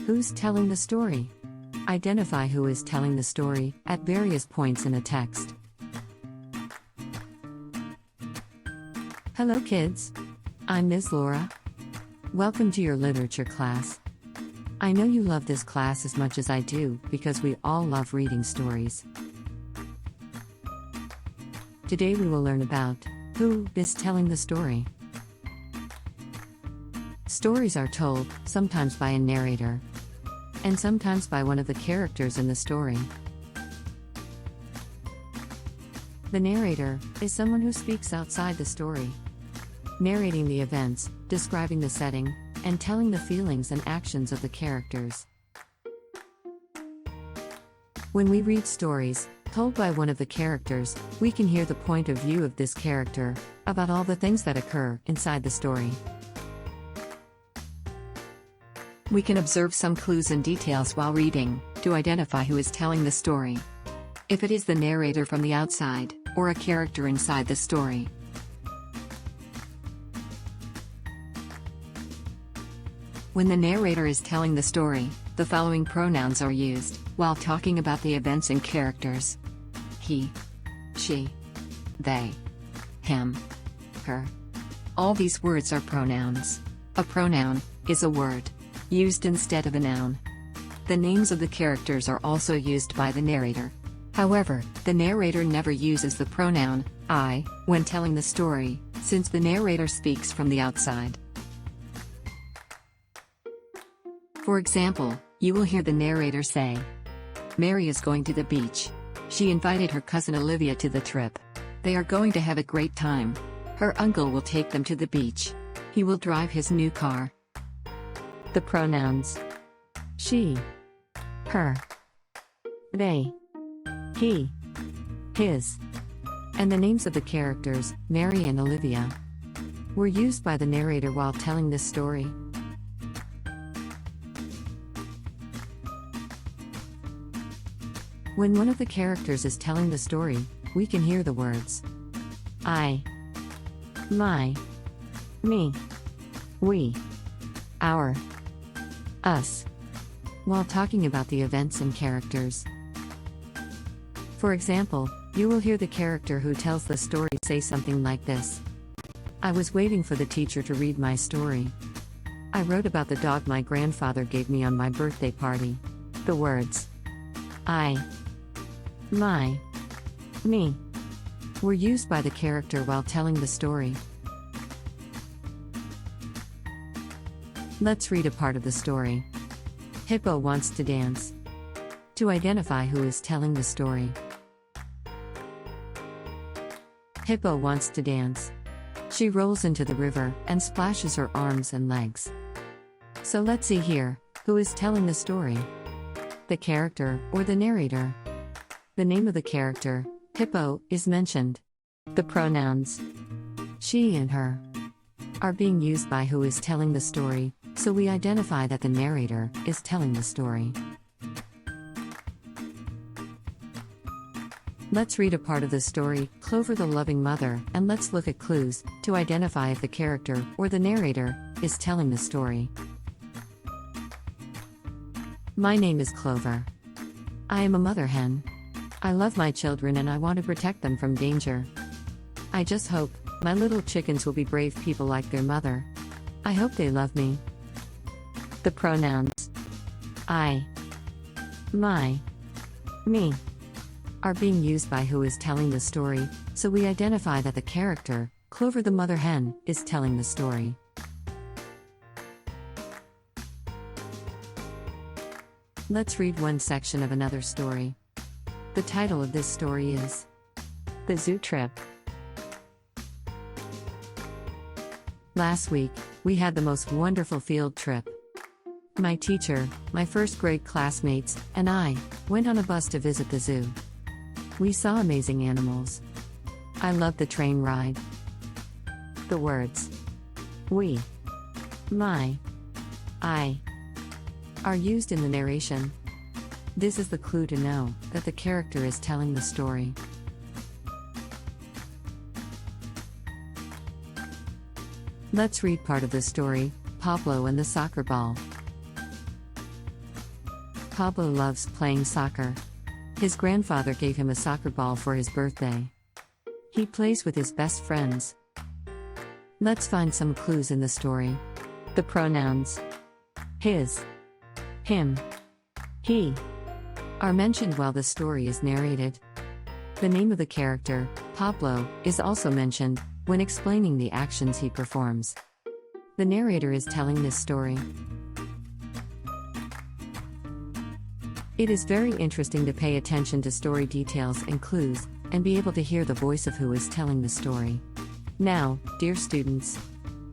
Who's telling the story? Identify who is telling the story at various points in a text. Hello kids. I'm Ms. Laura. Welcome to your literature class. I know you love this class as much as I do because we all love reading stories. Today we will learn about who is telling the story. Stories are told, sometimes by a narrator, and sometimes by one of the characters in the story. The narrator is someone who speaks outside the story, narrating the events, describing the setting, and telling the feelings and actions of the characters. When we read stories told by one of the characters, we can hear the point of view of this character about all the things that occur inside the story. We can observe some clues and details while reading to identify who is telling the story, if it is the narrator from the outside or a character inside the story. When the narrator is telling the story, the following pronouns are used while talking about the events and characters: he, she, they, him, her. All these words are pronouns. A pronoun is a word used instead of a noun. The names of the characters are also used by the narrator. However, the narrator never uses the pronoun I when telling the story, since the narrator speaks from the outside. For example, you will hear the narrator say, "Mary is going to the beach. She invited her cousin Olivia to the trip. They are going to have a great time. Her uncle will take them to the beach. He will drive his new car." The pronouns she, her, they, he, his, and the names of the characters, Mary and Olivia, were used by the narrator while telling this story. When one of the characters is telling the story, we can hear the words I, my, me, we, our, us, while talking about the events and characters. For example, you will hear the character who tells the story say something like this: "I was waiting for the teacher to read my story. I wrote about the dog my grandfather gave me on my birthday party." The words I, my, me were used by the character while telling the story. Let's read a part of the story. Hippo wants to dance. To identify who is telling the story. Hippo wants to dance. She rolls into the river and splashes her arms and legs. So let's see here, who is telling the story? The character or the narrator? The name of the character, Hippo, is mentioned. The pronouns she and her are being used by who is telling the story, so we identify that the narrator is telling the story. Let's read a part of the story, Clover the Loving Mother, and let's look at clues to identify if the character or the narrator is telling the story. My name is Clover. I am a mother hen. I love my children and I want to protect them from danger. I just hope my little chickens will be brave people like their mother. I hope they love me. The pronouns I, my, me are being used by who is telling the story, so we identify that the character, Clover the mother hen, is telling the story. Let's read one section of another story. The title of this story is The Zoo Trip. Last week, we had the most wonderful field trip. My teacher, my first grade classmates, and I went on a bus to visit the zoo. We saw amazing animals. I loved the train ride. The words we, my, I are used in the narration. This is the clue to know that the character is telling the story. Let's read part of the story, Pablo and the Soccer Ball. Pablo loves playing soccer. His grandfather gave him a soccer ball for his birthday. He plays with his best friends. Let's find some clues in the story. The pronouns his, him, he are mentioned while the story is narrated. The name of the character, Pablo, is also mentioned when explaining the actions he performs. The narrator is telling this story. It is very interesting to pay attention to story details and clues, and be able to hear the voice of who is telling the story. Now, dear students,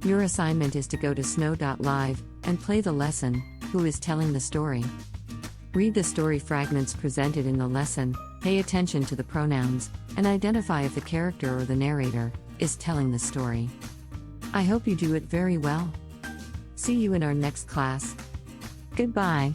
your assignment is to go to snow.live and play the lesson, Who is Telling the Story? Read the story fragments presented in the lesson, pay attention to the pronouns, and identify if the character or the narrator is telling the story. I hope you do it very well. See you in our next class. Goodbye.